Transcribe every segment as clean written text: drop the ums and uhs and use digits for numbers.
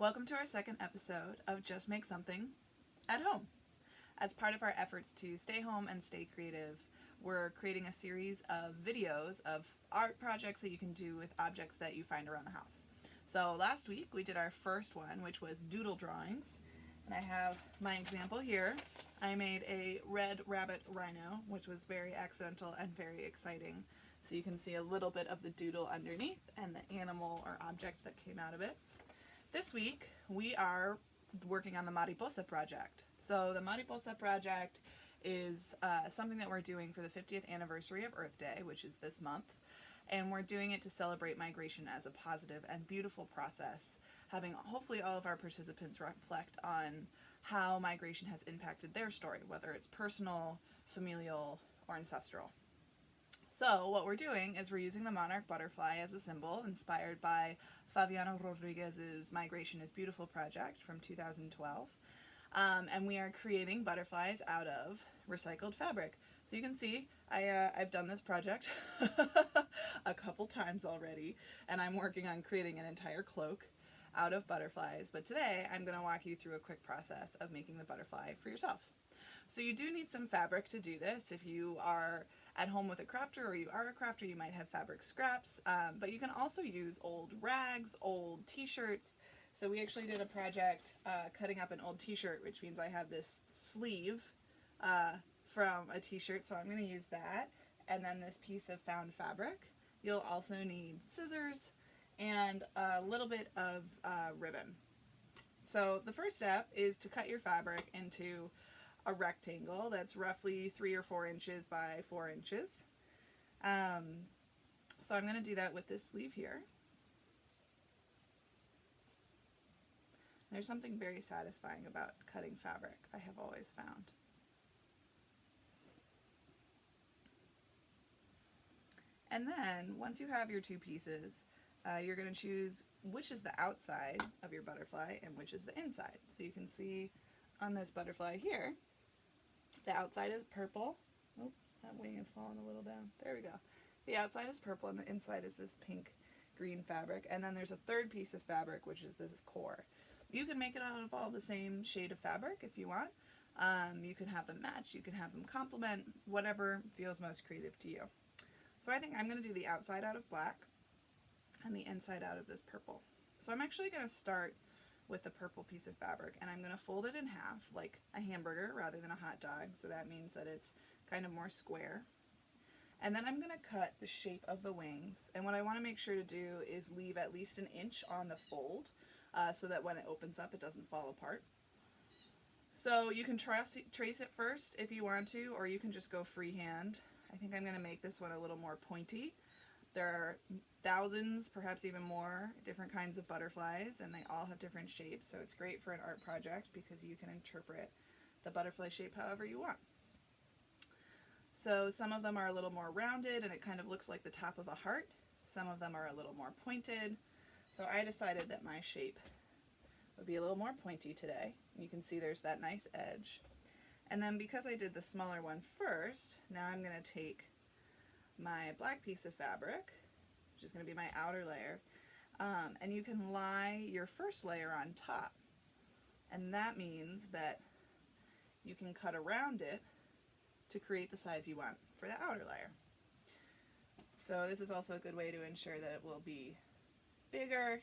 Welcome to our second episode of Just Make Something at Home. As part of our efforts to stay home and stay creative, we're creating a series of videos of art projects that you can do with objects that you find around the house. So last week we did our first one, which was doodle drawings. And I have my example here. I made a red rabbit rhino, which was very accidental and very exciting. So you can see a little bit of the doodle underneath and the animal or object that came out of it. This week, we are working on the Mariposa Project. So the Mariposa Project is something that we're doing for the 50th anniversary of Earth Day, which is this month. And we're doing it to celebrate migration as a positive and beautiful process, having hopefully all of our participants reflect on how migration has impacted their story, whether it's personal, familial, or ancestral. So what we're doing is we're using the monarch butterfly as a symbol, inspired by Favianna Rodriguez's Migration is Beautiful project from 2012. And we are creating butterflies out of recycled fabric. So you can see I've done this project a couple times already, and I'm working on creating an entire cloak out of butterflies. But today I'm going to walk you through a quick process of making the butterfly for yourself. So you do need some fabric to do this. If you are at home with a crafter or you are a crafter, you might have fabric scraps, but you can also use old rags, old t-shirts. So we actually did a project cutting up an old t-shirt, which means I have this sleeve from a t-shirt, so I'm going to use that. And then this piece of found fabric. You'll also need scissors and a little bit of ribbon. So the first step is to cut your fabric into a rectangle that's roughly 3 or 4 inches by 4 inches. So I'm going to do that with this sleeve here. There's something very satisfying about cutting fabric, I have always found. And then once you have your two pieces, you're going to choose which is the outside of your butterfly and which is the inside. So you can see on this butterfly here, the outside is purple. Oh, that wing is falling a little down. There we go. The outside is purple and the inside is this pink green fabric. And then there's a third piece of fabric, which is this core. You can make it out of all the same shade of fabric if you want. You can have them match, you can have them complement, whatever feels most creative to you. So I think I'm going to do the outside out of black and the inside out of this purple. So I'm actually going to start with the purple piece of fabric, and I'm going to fold it in half like a hamburger rather than a hot dog, so that means that it's kind of more square. And then I'm going to cut the shape of the wings, and what I want to make sure to do is leave at least an inch on the fold so that when it opens up it doesn't fall apart. So you can trace it first if you want to, or you can just go freehand. I think I'm going to make this one a little more pointy. There are thousands, perhaps even more, different kinds of butterflies, and they all have different shapes, so it's great for an art project because you can interpret the butterfly shape however you want. So some of them are a little more rounded and it kind of looks like the top of a heart. Some of them are a little more pointed. So I decided that my shape would be a little more pointy today. You can see there's that nice edge. And then because I did the smaller one first, now I'm going to take my black piece of fabric, which is going to be my outer layer, and you can lie your first layer on top, and that means that you can cut around it to create the size you want for the outer layer. So this is also a good way to ensure that it will be bigger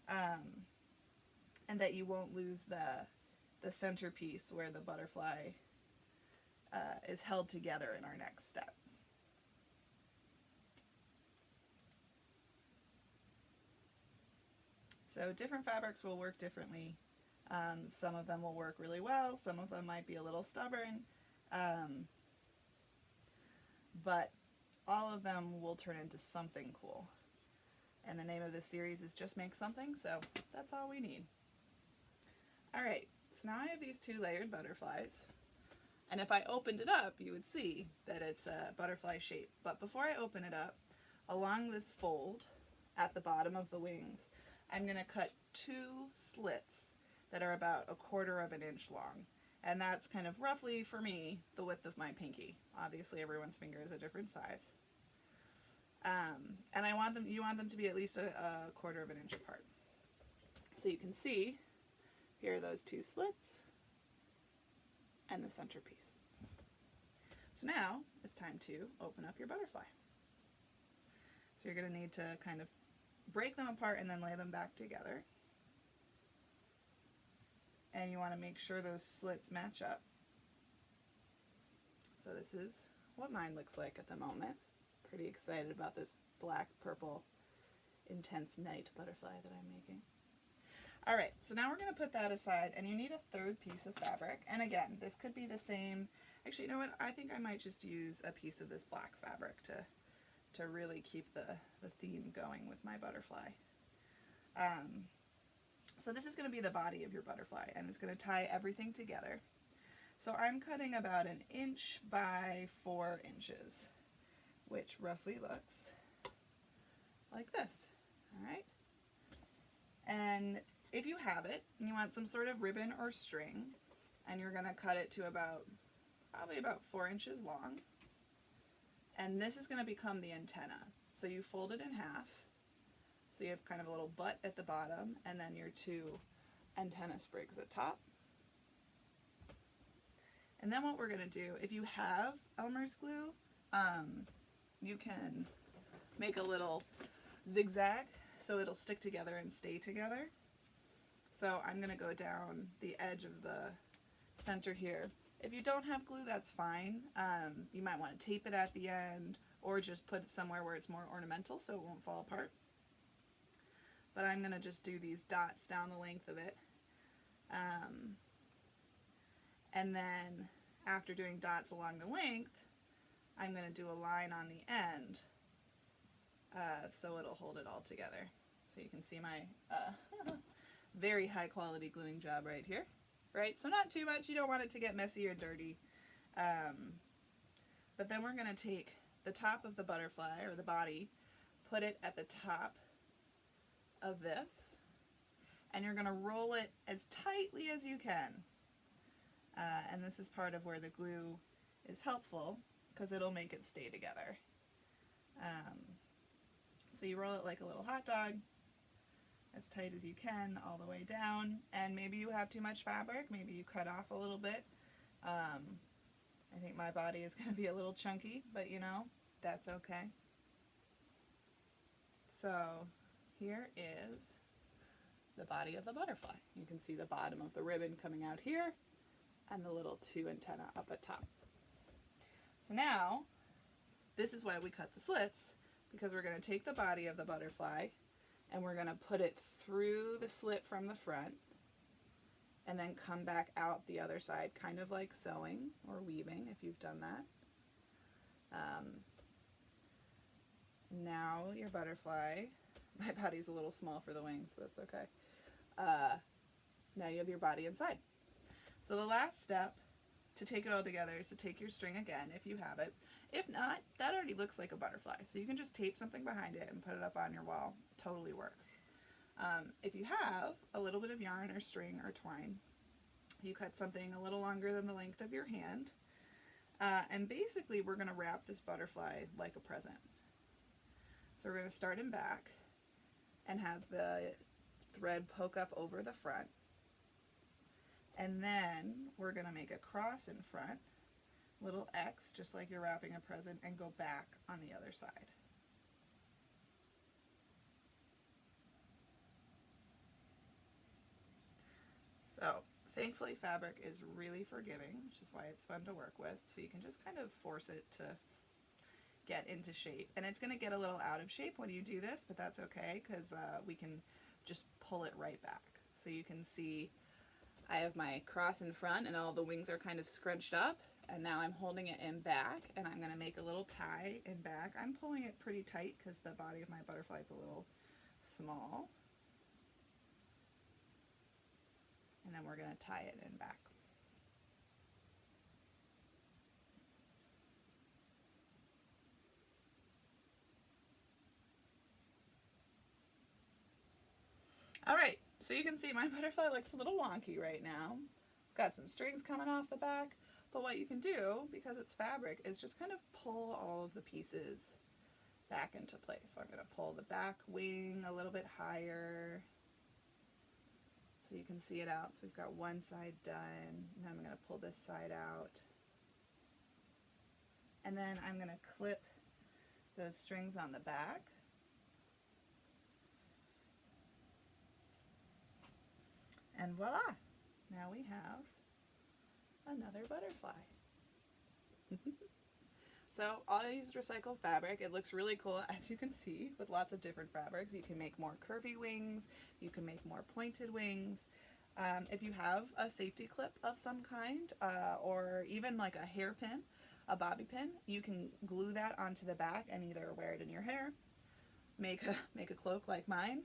and that you won't lose the centerpiece where the butterfly is held together in our next step. So different fabrics will work differently. Some of them will work really well, some of them might be a little stubborn, but all of them will turn into something cool. And the name of this series is Just Make Something, so that's all we need. Alright, so now I have these two layered butterflies, and if I opened it up you would see that it's a butterfly shape. But before I open it up, along this fold at the bottom of the wings, I'm going to cut 2 slits that are about 1/4 of an inch long. And that's kind of roughly, for me, the width of my pinky. Obviously everyone's finger is a different size. And you want them to be at least a 1/4 of an inch apart. So So you can see, here are those two slits and the centerpiece. So now it's time to open up your butterfly. So you're going to need to kind of break them apart and then lay them back together. And you want to make sure those slits match up. So this is what mine looks like at the moment. Pretty excited about this black, purple, intense night butterfly that I'm making. Alright, so now we're going to put that aside, and you need a third piece of fabric. And again, this could be the same. Actually, you know what? I think I might just use a piece of this black fabric to really keep the theme going with my butterfly. So this is going to be the body of your butterfly, and it's going to tie everything together. So I'm cutting about 1 inch by 4 inches, which roughly looks like this. Alright? And if you have it, and you want some sort of ribbon or string, and you're going to cut it to probably about 4 inches long, and this is going to become the antenna. So you fold it in half, so you have kind of a little butt at the bottom, and then your 2 antenna sprigs at top. And then what we're going to do, if you have Elmer's glue, you can make a little zigzag so it'll stick together and stay together. So I'm going to go down the edge of the center here. If you don't have glue, that's fine. You might want to tape it at the end, or just put it somewhere where it's more ornamental so it won't fall apart. But I'm going to just do these dots down the length of it. And then after doing dots along the length, I'm going to do a line on the end so it'll hold it all together. So you can see my very high quality gluing job right here. Right? So not too much. You don't want it to get messy or dirty. But then we're going to take the top of the butterfly, or the body, put it at the top of this, and you're going to roll it as tightly as you can. And this is part of where the glue is helpful, because it'll make it stay together. So you roll it like a little hot dog, as tight as you can all the way down, and maybe you have too much fabric, maybe you cut off a little bit. I think my body is going to be a little chunky, but you know, that's okay. So here is the body of the butterfly. You can see the bottom of the ribbon coming out here, and the little 2 antennae up at top. So now, this is why we cut the slits, because we're going to take the body of the butterfly and we're going to put it through the slit from the front and then come back out the other side, kind of like sewing or weaving if you've done that. Now your butterfly, my body's a little small for the wings, but it's okay. Now you have your body inside. So the last step to take it all together is to take your string again, if you have it. If not, that already looks like a butterfly. So you can just tape something behind it and put it up on your wall. Totally works. If you have a little bit of yarn or string or twine, you cut something a little longer than the length of your hand. And basically we're going to wrap this butterfly like a present. So we're going to start in back and have the thread poke up over the front. And then we're going to make a cross in front, little X, just like you're wrapping a present, and go back on the other side. So, thankfully fabric is really forgiving, which is why it's fun to work with. So you can just kind of force it to get into shape. And it's going to get a little out of shape when you do this, but that's okay, because we can just pull it right back. So you can see I have my cross in front and all the wings are kind of scrunched up, and now I'm holding it in back, and I'm going to make a little tie in back. I'm pulling it pretty tight because the body of my butterfly is a little small. And then we're going to tie it in back. Alright, so you can see my butterfly looks a little wonky right now. It's got some strings coming off the back, but what you can do, because it's fabric, is just kind of pull all of the pieces back into place. So I'm going to pull the back wing a little bit higher. can see it out. So we've got one side done, and then I'm going to pull this side out. And then I'm going to clip those strings on the back. And voila! Now we have another butterfly. So I used recycled fabric. It looks really cool, as you can see, with lots of different fabrics. You can make more curvy wings, you can make more pointed wings. If you have a safety clip of some kind, or even like a hairpin, a bobby pin, you can glue that onto the back and either wear it in your hair, make a cloak like mine,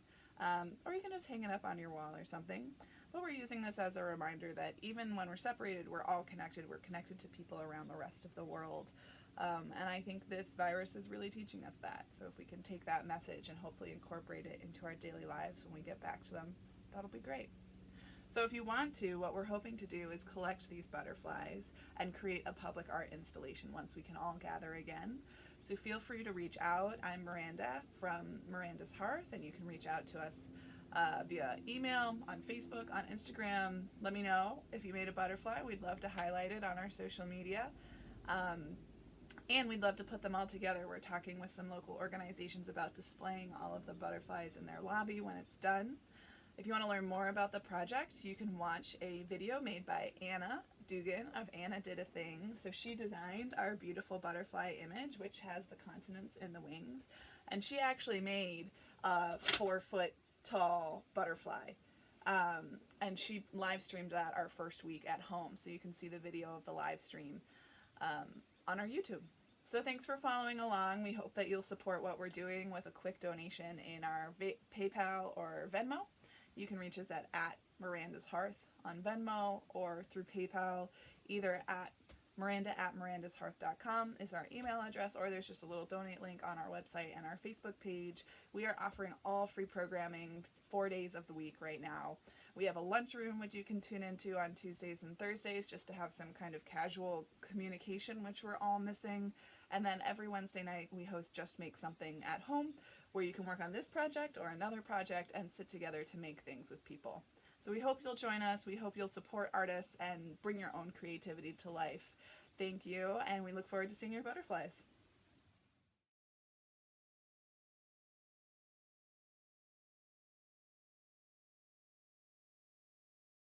or you can just hang it up on your wall or something. But we're using this as a reminder that even when we're separated, we're all connected. We're connected to people around the rest of the world. And I think this virus is really teaching us that. So if we can take that message and hopefully incorporate it into our daily lives when we get back to them, that'll be great. So if you want to, what we're hoping to do is collect these butterflies and create a public art installation once we can all gather again. So feel free to reach out. I'm Miranda from Miranda's Hearth, and you can reach out to us via email, on Facebook, on Instagram. Let me know if you made a butterfly. We'd love to highlight it on our social media. And we'd love to put them all together. We're talking with some local organizations about displaying all of the butterflies in their lobby when it's done. If you want to learn more about the project, you can watch a video made by Anna Dugan of Anna Did a Thing. So she designed our beautiful butterfly image, which has the continents in the wings. And she actually made a 4-foot tall butterfly. And she live streamed that our first week at home. So you can see the video of the live stream on our YouTube. So thanks for following along. We hope that you'll support what we're doing with a quick donation in our PayPal or Venmo. You can reach us at Miranda's Hearth on Venmo or through PayPal, either at miranda@mirandashearth.com is our email address, or there's just a little donate link on our website and our Facebook page. We are offering all free programming 4 days of the week right now. We have a lunchroom which you can tune into on Tuesdays and Thursdays just to have some kind of casual communication, which we're all missing. And then every Wednesday night we host Just Make Something at Home, where you can work on this project or another project and sit together to make things with people. So we hope you'll join us. We hope you'll support artists and bring your own creativity to life. Thank you, and we look forward to seeing your butterflies.